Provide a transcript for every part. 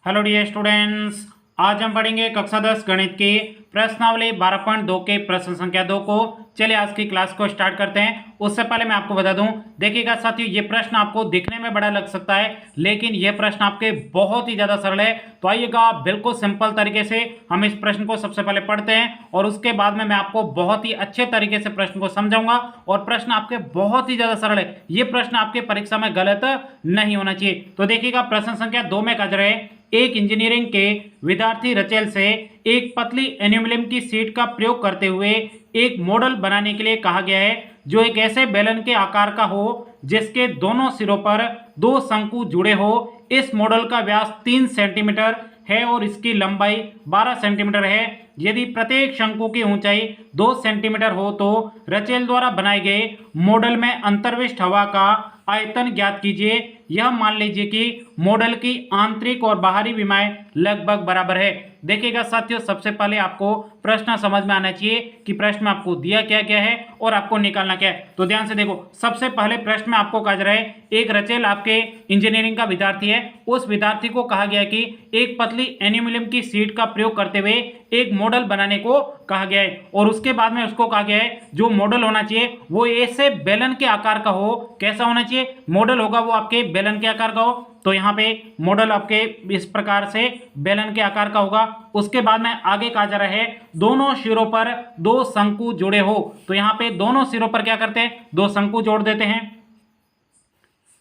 Hello dear students, आज हम पढ़ेंगे कक्षा 10 गणित की प्रश्नावली 12.2 के प्रश्न संख्या 2 को। चलिए आज की क्लास को स्टार्ट करते हैं। उससे पहले मैं आपको बता दूं, देखिएगा साथियों, ये प्रश्न आपको दिखने में बड़ा लग सकता है, लेकिन ये प्रश्न आपके बहुत ही ज्यादा सरल है। तो आइएगा, बिल्कुल सिंपल तरीके से हम इस प्रश्न को सबसे पहले पढ़ते हैं और उसके बाद में मैं आपको बहुत ही अच्छे तरीके से प्रश्न को समझाऊंगा। और प्रश्न आपके बहुत ही ज्यादा सरल है, ये प्रश्न आपके परीक्षा में गलत नहीं होना चाहिए। तो देखिएगा, प्रश्न संख्या 2 में कह रहे हैं, एक इंजीनियरिंग के विद्यार्थी रचेल से एक पतली एल्यूमिनियम की शीट का प्रयोग करते हुए एक मॉडल बनाने के लिए कहा गया है, जो एक ऐसे बेलन के आकार का हो जिसके दोनों सिरों पर दो शंकु जुड़े हो। इस मॉडल का व्यास 3 सेंटीमीटर है और इसकी लंबाई 12 सेंटीमीटर है। यदि प्रत्येक शंकु की ऊंचाई 2 सेंटीमीटर हो तो रचेल द्वारा बनाए गए मॉडल में अंतर्विष्ट हवा का आयतन ज्ञात कीजिए। यह मान लीजिए कि मॉडल की आंतरिक और बाहरी विमाएं लगभग बराबर है। देखिएगा साथियों, सबसे पहले आपको प्रश्न समझ में आना चाहिए कि प्रश्न में आपको दिया क्या क्या है और आपको निकालना क्या है। तो ध्यान से देखो, सबसे पहले प्रश्न में आपको कहा जा रहा है, एक रचेल आपके इंजीनियरिंग का विद्यार्थी है। उस विद्यार्थी को कहा गया कि एक पतली एल्यूमिनियम की शीट का प्रयोग करते हुए एक मॉडल बनाने को कहा गया है। और उसके बाद में उसको कहा गया है, जो मॉडल होना चाहिए वो ऐसे बेलन के आकार का हो। कैसा होना चाहिए मॉडल होगा, वो आपके बेलन के आकार का हो। तो यहाँ पे मॉडल आपके इस प्रकार से बेलन के आकार का होगा। उसके बाद में आगे कहा जा रहा है, दोनों सिरों पर दो शंकु जुड़े हो। तो यहाँ पे दोनों सिरों पर क्या करते हैं, दो शंकु जोड़ देते हैं।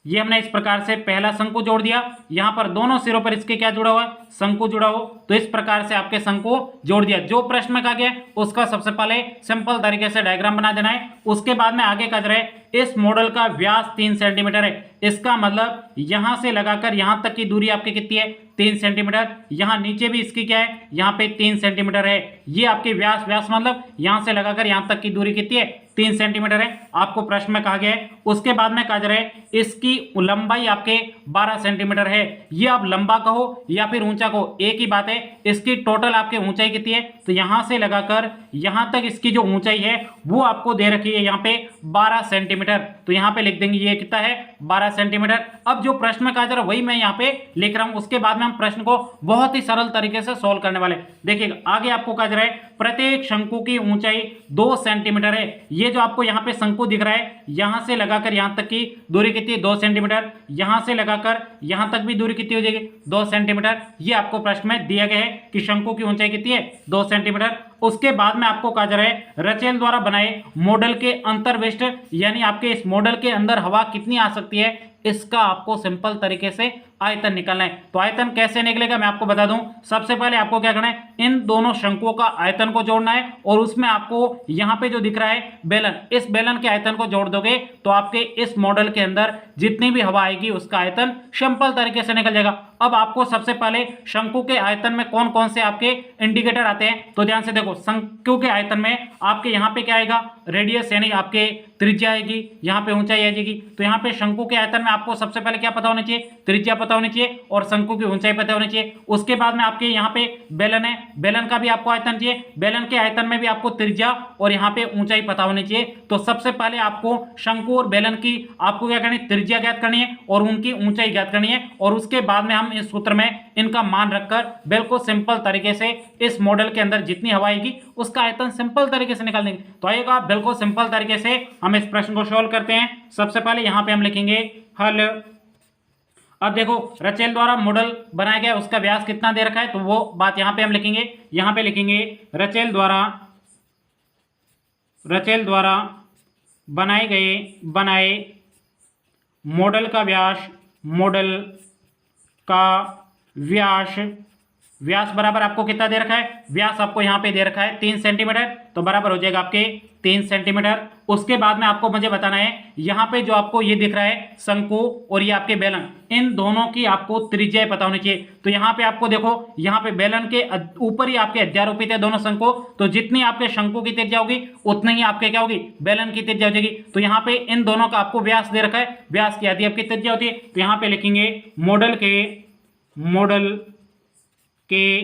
ये हमने इस प्रकार से पहला शंकु जोड़ दिया। यहां पर दोनों सिरों पर इसके क्या जुड़ा हुआ है, शंकु जुड़ा हो। तो इस प्रकार से आपके शंकु जोड़ दिया। जो प्रश्न में कहा गया उसका सबसे पहले सिंपल तरीके से डायग्राम बना देना है। उसके बाद में आगे कह रहे हैं, इस मॉडल का व्यास 3 सेंटीमीटर है। इसका मतलब यहां से लगाकर यहां तक की दूरी आपकी कितनी है, 3 सेंटीमीटर। यहां नीचे भी इसकी क्या है, यहां पे 3 सेंटीमीटर है। ये आपके व्यास मतलब यहां से लगाकर यहां तक की दूरी कितनी है, 3 सेंटीमीटर है। आपको प्रश्न में कहा गया है। उसके बाद में कहा जा रहा है, इसकी लंबाई आपके 12 सेंटीमीटर है। ये आप लंबा कहो या फिर ऊंचा कहो, एक ही बात है। इसकी टोटल आपके ऊंचाई कितनी है, तो यहां से लगाकर यहां तक इसकी जो ऊंचाई है वो आपको दे रखी है यहां पे 12 सेंटीमीटर। तो यहां पे लिख देंगे ये कितना है, 12 सेंटीमीटर। अब जो प्रश्न में कहा जा रहा है वही मैं यहां पे लिख रहा हूं। उसके बाद में हम प्रश्न को बहुत ही सरल तरीके से सोल्व करने वाले। देखिएगा, आगे आपको कहा जा रहा है, प्रत्येक शंकु की ऊंचाई 2 सेंटीमीटर है। ये जो आपको यहाँ पे शंकु दिख रहा है, यहां से लगाकर यहां तक की दूरी कितनी है, 2 सेंटीमीटर। यहां से लगाकर यहां तक भी दूरी कितनी हो जाएगी, 2 सेंटीमीटर। ये आपको प्रश्न में दिया गया है कि शंकु की ऊंचाई कितनी है, 2 सेंटीमीटर। उसके बाद में आपको कहा जा रहा है, रचेल द्वारा बनाए मॉडल के अंतर्विष्ट, यानी आपके इस मॉडल के अंदर हवा कितनी आ सकती है, इसका आपको सिंपल तरीके से आयतन निकालना है। तो आयतन कैसे निकलेगा मैं आपको बता दूं। सबसे पहले आपको क्या करना है, इन दोनों शंकुओं का आयतन को जोड़ना है और उसमें आपको यहां पे जो दिख रहा है बेलन, इस बेलन के आयतन को जोड़ दोगे तो आपके इस मॉडल के अंदर जितनी भी हवा आएगी उसका आयतन सिंपल तरीके से निकल जाएगा। अब आपको सबसे पहले शंकु के आयतन में कौन कौन से आपके इंडिकेटर आते हैं, तो ध्यान से देखो, शंकु के आयतन में आपके यहाँ पे क्या आएगा, रेडियस यानी आपके त्रिज्या आएगी, यहाँ पे ऊंचाई आ जाएगी। तो यहाँ पे शंकु के आयतन में आपको सबसे पहले क्या पता होना चाहिए, त्रिज्या पता होनी चाहिए और शंकु की ऊंचाई पता होनी चाहिए। उसके बाद में आपके यहाँ पे बेलन है, बेलन का भी आपको आयतन चाहिए, बेलन के आयतन में भी आपको त्रिज्या और यहाँ पे ऊंचाई पता होनी चाहिए। तो सबसे पहले आपको शंकु और बेलन की आपको क्या करनी है, त्रिज्या ज्ञात करनी है और उनकी ऊंचाई ज्ञात करनी है। और उसके बाद में हम इस सूत्र में इनका मान रखकर बिल्कुल सिंपल तरीके से इस मॉडल के अंदर जितनी हवा आएगी उसका आयतन सिंपल तरीके से निकाल देंगे। तो आइएगा, बिल्कुल सिंपल तरीके से हम इस प्रश्न को सॉल्व करते हैं। सबसे पहले यहां पे हम लिखेंगे हल। अब देखो, रचेल द्वारा मॉडल बनाया गया, उसका व्यास कितना दे रखा है, तो वो बात यहां पे हम लिखेंगे। यहां पे लिखेंगे रचेल द्वारा बनाए मॉडल का व्यास बराबर आपको कितना दे रखा है, व्यास आपको यहाँ पे दे रखा है 3 सेंटीमीटर। तो बराबर हो जाएगा आपके 3 सेंटीमीटर। उसके बाद में आपको मुझे बताना है, यहाँ पे जो आपको ये दिख रहा है शंकु और ये आपके बेलन, इन दोनों की आपको त्रिज्या पता होनी चाहिए। तो यहाँ पे आपको देखो, यहाँ पे बेलन के ऊपर ही आपके हजारोपित है दोनों शंकु। तो जितनी आपके शंकु की त्रिज्या होगी उतनी ही आपके क्या होगी, बेलन की त्रिज्या हो जाएगी। तो यहाँ पे इन दोनों का आपको व्यास दे रखा है, व्यास की आधी आपकी त्रिज्या होती है। तो यहाँ पे लिखेंगे मॉडल के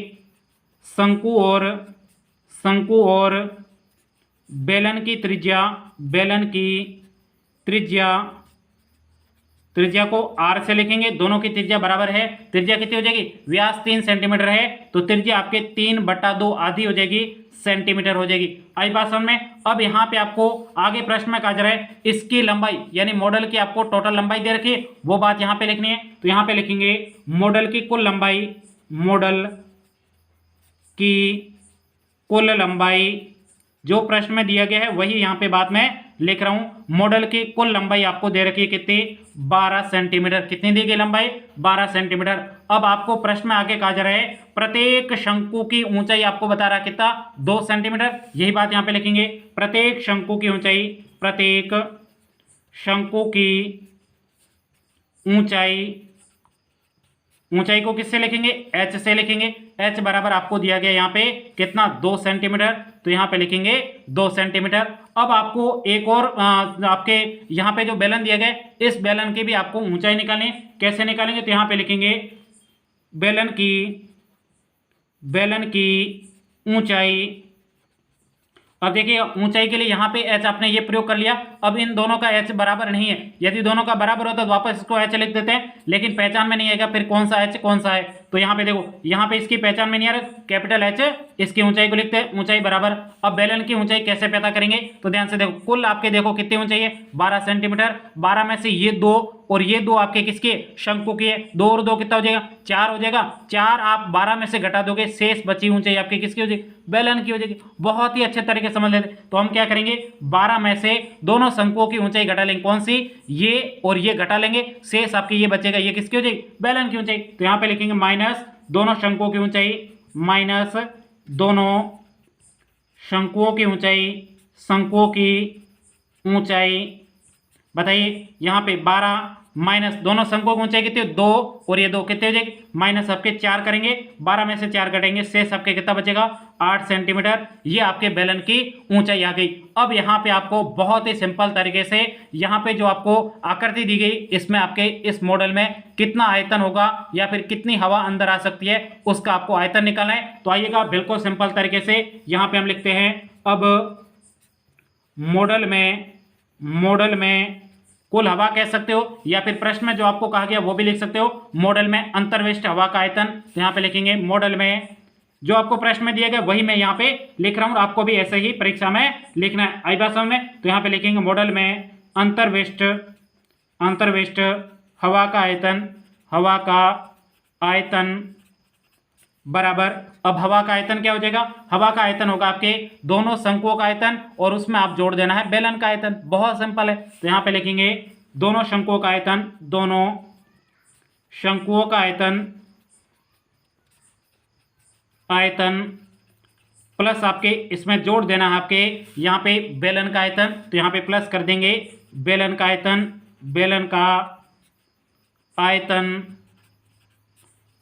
शंकु और बेलन की त्रिज्या त्रिज्या को r से लिखेंगे, दोनों की त्रिज्या बराबर है। त्रिज्या कितनी हो जाएगी, व्यास 3 सेंटीमीटर है तो त्रिज्या आपके 3/2 आधी हो जाएगी सेंटीमीटर हो जाएगी। आई बात समझ में। अब यहाँ पे आपको आगे प्रश्न में कहा जा रहा है इसकी लंबाई यानी मॉडल की आपको टोटल लंबाई दे रखी है, वो बात यहाँ पे लिखनी है। तो यहाँ पे लिखेंगे मॉडल की कुल लंबाई, मॉडल की कुल लंबाई जो प्रश्न में दिया गया है वही यहाँ पे बात मैं लिख रहा हूं। मॉडल की कुल लंबाई आपको दे रखी है कितनी, 12 सेंटीमीटर। कितनी दी गई लंबाई, 12 सेंटीमीटर। अब आपको प्रश्न में आगे कहा जा रहा है प्रत्येक शंकु की ऊंचाई आपको बता रहा है कितना, 2 सेंटीमीटर। यही बात यहाँ पे लिखेंगे, प्रत्येक शंकु की ऊंचाई, प्रत्येक शंकु की ऊंचाई, ऊंचाई को किससे लिखेंगे, h से लिखेंगे। h बराबर आपको दिया गया यहाँ पे कितना, 2 सेंटीमीटर। तो यहाँ पे लिखेंगे 2 सेंटीमीटर। अब आपको एक और आपके यहाँ पे जो बेलन दिया गया है इस बेलन की भी आपको ऊंचाई निकालनी है। कैसे निकालेंगे, तो यहाँ पे लिखेंगे बेलन की ऊंचाई। अब देखिए ऊंचाई के लिए यहाँ पे h आपने ये प्रयोग कर लिया। अब इन दोनों का h बराबर नहीं है, यदि दोनों का बराबर होता तो वापस इसको h लिख देते हैं, लेकिन पहचान में नहीं आएगा फिर कौन सा h कौन सा है। तो यहाँ पे देखो, यहाँ पे इसकी पहचान में नहीं आ रहा, कैपिटल H, इसकी ऊंचाई को लिखते हैं ऊंचाई बराबर। अब बेलन की ऊंचाई कैसे पता करेंगे, तो ध्यान से देखो, कुल आपके देखो कितनी ऊंचाई है, 12 सेंटीमीटर। 12 में से ये 2 और ये 2 आपके किसके, शंकु की है। 2 और 2 कितना हो जाएगा, 4 हो जाएगा। 4 आप 12 में से घटा दोगे, शेष बची ऊंचाई आपकी किसकी हो जाएगी, बेलन की हो जाएगी। बहुत ही अच्छे तरीके से समझ लेते। तो हम क्या करेंगे, 12 में से दोनों शंकुओं की ऊंचाई घटा लेंगे, कौन सी, ये और ये घटा लेंगे, शेष आपकी ये बचेगा, ये किसकी हो जाएगी, बेलन की ऊंचाई। तो यहाँ पे लिखेंगे माइनस दोनों शंकुओं की ऊंचाई, माइनस दोनों शंकुओं की ऊंचाई, शंकुओं की ऊंचाई। बताइए यहाँ पे 12 माइनस दोनों शंकुओं की ऊंचाई कितनी, 2 और ये 2 कितने हो जाएगी, माइनस आपके 4 करेंगे, 12 में से 4 कटेंगे, शेष आपके कितना बचेगा, 8 सेंटीमीटर। ये आपके बेलन की ऊंचाई आ गई। अब यहाँ पे आपको बहुत ही सिंपल तरीके से यहाँ पे जो आपको आकृति दी गई, इसमें आपके इस मॉडल में कितना आयतन होगा या फिर कितनी हवा अंदर आ सकती है उसका आपको आयतन निकालना है। तो आइएगा बिल्कुल सिंपल तरीके से यहाँ पे हम लिखते हैं, अब मॉडल में कुल हवा कह सकते हो, या फिर प्रश्न में जो आपको कहा गया वो भी लिख सकते हो, मॉडल में अंतर्विष्ट हवा का आयतन। तो यहाँ पे लिखेंगे मॉडल में जो आपको प्रश्न में दिया गया वही मैं यहाँ पे लिख रहा हूँ, और आपको भी ऐसे ही परीक्षा में लिखना है। आई बात समझ में। तो यहाँ पे लिखेंगे मॉडल में अंतर्विष्ट हवा का आयतन बराबर। अब हवा का आयतन क्या हो जाएगा, हवा का आयतन होगा आपके दोनों शंकुओं का आयतन और उसमें आप जोड़ देना है बेलन का आयतन। बहुत सिंपल है। तो यहाँ पे लिखेंगे दोनों शंकुओं का आयतन प्लस आपके इसमें जोड़ देना है आपके यहाँ पे बेलन का आयतन। तो यहाँ पे प्लस कर देंगे बेलन का आयतन।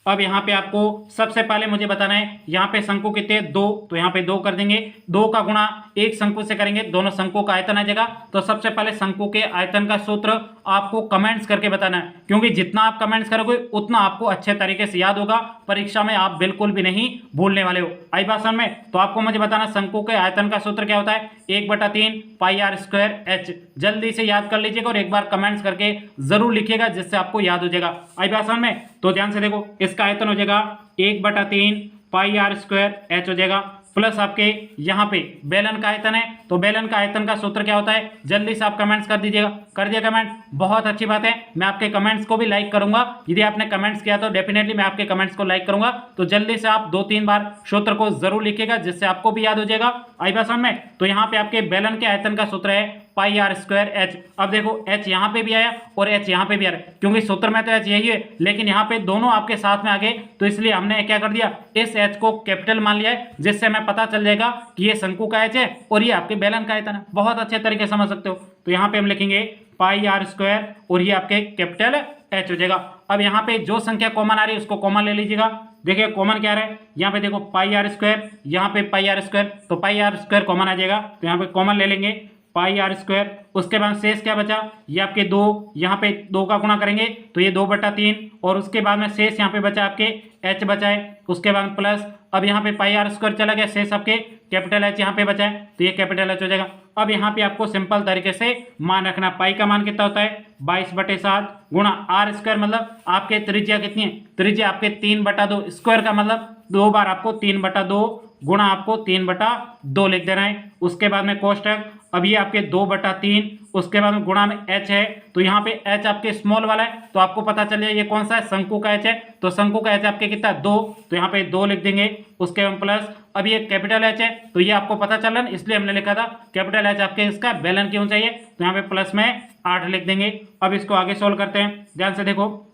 अब यहाँ पे आपको सबसे पहले मुझे बताना है यहाँ पे शंकु कितने, 2, तो यहाँ पे 2 कर देंगे। 2 का गुणा एक शंकु से करेंगे, दोनों शंकुओं का आयतन आ जाएगा। तो सबसे पहले शंकु के आयतन का सूत्र आपको कमेंट्स करके बताना है, क्योंकि जितना आप कमेंट्स करोगे उतना आपको अच्छे तरीके से याद होगा, परीक्षा में आप बिल्कुल भी नहीं भूलने वाले हो। आई बात समझ में। तो आपको मुझे बताना शंकु के आयतन का सूत्र क्या होता है, 1/3 पाई r स्क्वायर h। जल्दी से याद कर लीजिएगा और एक बार कमेंट्स करके जरूर लिखिएगा, जिससे आपको याद हो जाएगा। आई बात समझ में। तो ध्यान से देखो, इसका आयतन हो जाएगा 1/3 पाई r स्क्वायर h हो जाएगा, प्लस आपके यहाँ पे बेलन का आयतन है। तो बेलन का आयतन का सूत्र क्या होता है, जल्दी से आप कमेंट्स कर दीजिएगा। कर दिया कमेंट, बहुत अच्छी बात है। मैं आपके कमेंट्स को भी लाइक करूंगा, यदि आपने कमेंट्स किया तो डेफिनेटली मैं आपके कमेंट्स को लाइक करूंगा। तो जल्दी से आप 2-3 बार सूत्र को जरूर लिखिएगा, जिससे आपको भी याद हो जाएगा। आई बात समझ में। तो यहाँ पे आपके बेलन के आयतन का सूत्र है पाई r स्क्वायर h। अब देखो h यहाँ पे भी आया और h यहाँ पे भी आ रहा है, क्योंकि सूत्र में तो h यही है, लेकिन यहाँ पे दोनों आपके साथ में आ गए, तो इसलिए हमने क्या कर दिया, इस h को कैपिटल मान लिया है, जिससे हमें पता चल जाएगा कि ये शंकु का h है और ये आपके बेलन का आयतन है। बहुत अच्छे तरीके से समझ सकते हो। तो यहाँ पे हम लिखेंगे पाई r स्क्वायर और ये आपके कैपिटल h हो जाएगा। अब यहाँ पे जो संख्या कॉमन आ रही है उसको कॉमन ले लीजिएगा। देखिए कॉमन क्या है, यहाँ पे देखो पाई r स्क्वायर, यहाँ पे पाई r स्क्वायर, तो पाई r स्क्वायर कॉमन आ जाएगा। तो यहाँ पे कॉमन ले लेंगे पाई आर स्क्वायर। उसके बाद शेष क्या बचा, ये आपके 2, यहाँ पे 2 का गुणा करेंगे तो ये 2/3, और उसके बाद में शेष यहाँ पे बचा आपके h बचा है। उसके बाद प्लस, अब यहाँ पे पाई आर स्क्वायर चला गया, शेष आपके कैपिटल H यहाँ पे बचा है तो ये कैपिटल H हो जाएगा। अब यहाँ पे आपको सिंपल तरीके से मान रखना, पाई का मान कितना होता है 22/7 गुणा आर स्क्वायर, मतलब आपके त्रिज्या कितनी है, त्रिज्या आपके 3/2, स्क्वायर का मतलब 2 बार आपको 3/2 गुणा आपको 3/2 लिख देना है। उसके बाद में कोष्टक, अब ये आपके 2/3, उसके बाद में गुणा में h है, तो यहाँ पे h आपके स्मॉल वाला है तो आपको पता चल जाए ये कौन सा है, शंकु का h है, तो शंकु का h आपके कितना 2, तो यहाँ पे 2 लिख देंगे। उसके बाद प्लस, अब ये कैपिटल H है तो ये आपको पता चल रहा है इसलिए हमने लिखा था कैपिटल H आपके इसका बेलन क्यों चाहिए, तो यहाँ पे प्लस में 8 लिख देंगे। अब इसको आगे सोल्व करते हैं, ध्यान से देखो,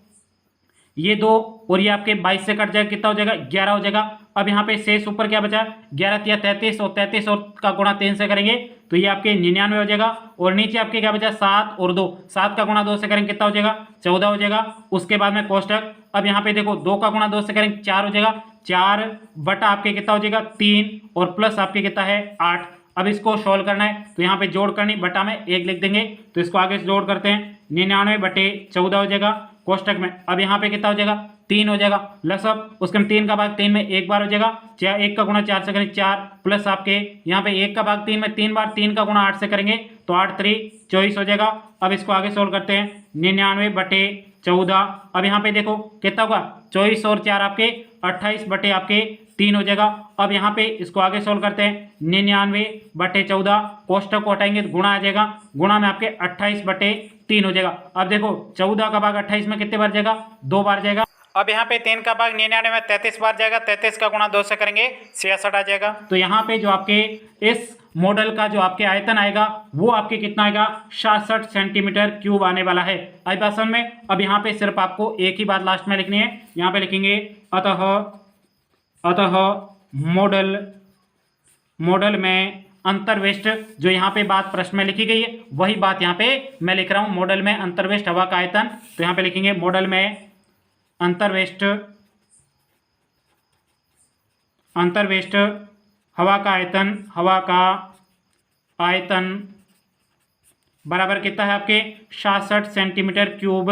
ये 2 और ये आपके 22 से कट जाएगा, कितना हो जाएगा 11 हो जाएगा। अब यहाँ पे शेष ऊपर क्या बचा, 11 या 33, और 33 और का गुणा 3 से करेंगे तो ये आपके 99 हो जाएगा। और नीचे आपके क्या बचा 7 और 2, 7 का गुणा 2 से करेंगे कितना हो जाएगा 14 हो जाएगा। उसके बाद में कोष्टक, अब यहाँ पे देखो 2 का गुणा 2 से करेंगे 4 हो जाएगा, 4 बटा आपके कितना हो जाएगा 3, और प्लस आपके कितना है 8। अब इसको सोल्व करना है तो यहाँ पे जोड़ करनी, बटा में 1 लिख देंगे, तो इसको आगे से जोड़ करते हैं, 99/14 हो जाएगा कोष्टक में। अब यहाँ पे कितना हो जाएगा 3 हो जाएगा, लसअप, उसके में 3 का भाग 3 में 1 बार हो जाएगा, 1 का गुणा 4 से करेंगे 4, प्लस आपके यहाँ पे 1 का भाग 3 में 3 बार, 3 का गुणा 8 से करेंगे तो 8 3 24 हो जाएगा। अब इसको आगे सोल्व करते हैं, 99/14, अब यहाँ पे देखो कितना होगा 24 और 4 आपके 28/3 हो जाएगा। अब यहाँ पे इसको आगे सोल्व करते हैं, 99/14, कोष्टक को हटाएंगे तो गुणा आ जाएगा, गुणा में आपके 28/3 हो जाएगा। अब देखो 14 का भाग 28 में कितने बार जाएगा 2 बार जाएगा। अब यहाँ पे 3 का भाग 99 में 33 बार जाएगा, 33 का गुणा 2 से करेंगे 66 आ जाएगा। तो यहाँ पे जो आपके इस मॉडल का जो आपके आयतन आएगा वो आपके कितना आएगा 66 सेंटीमीटर क्यूब आने वाला है। आई बात समझ में। अब यहाँ पे सिर्फ आपको एक ही बात लास्ट में लिखनी है, यहाँ पे लिखेंगे अतः मॉडल में अंतर्वेष्ट, जो यहाँ पे बात प्रश्न में लिखी गई है वही बात यहाँ पे मैं लिख रहा हूँ, मॉडल में अंतर्वेष्ट हवा का आयतन, तो यहाँ पे लिखेंगे मॉडल में अंतर्वेष्ट हवा का आयतन बराबर कितना है आपके 66 सेंटीमीटर क्यूब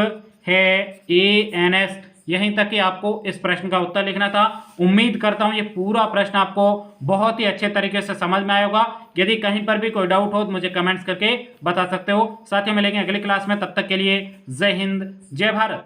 है ANS। यहीं तक कि आपको इस प्रश्न का उत्तर लिखना था। उम्मीद करता हूं ये पूरा प्रश्न आपको बहुत ही अच्छे तरीके से समझ में आया होगा। यदि कहीं पर भी कोई डाउट हो तो मुझे कमेंट्स करके बता सकते हो। साथ ही मिलेंगे अगली क्लास में, तब तक के लिए जय हिंद जय भारत।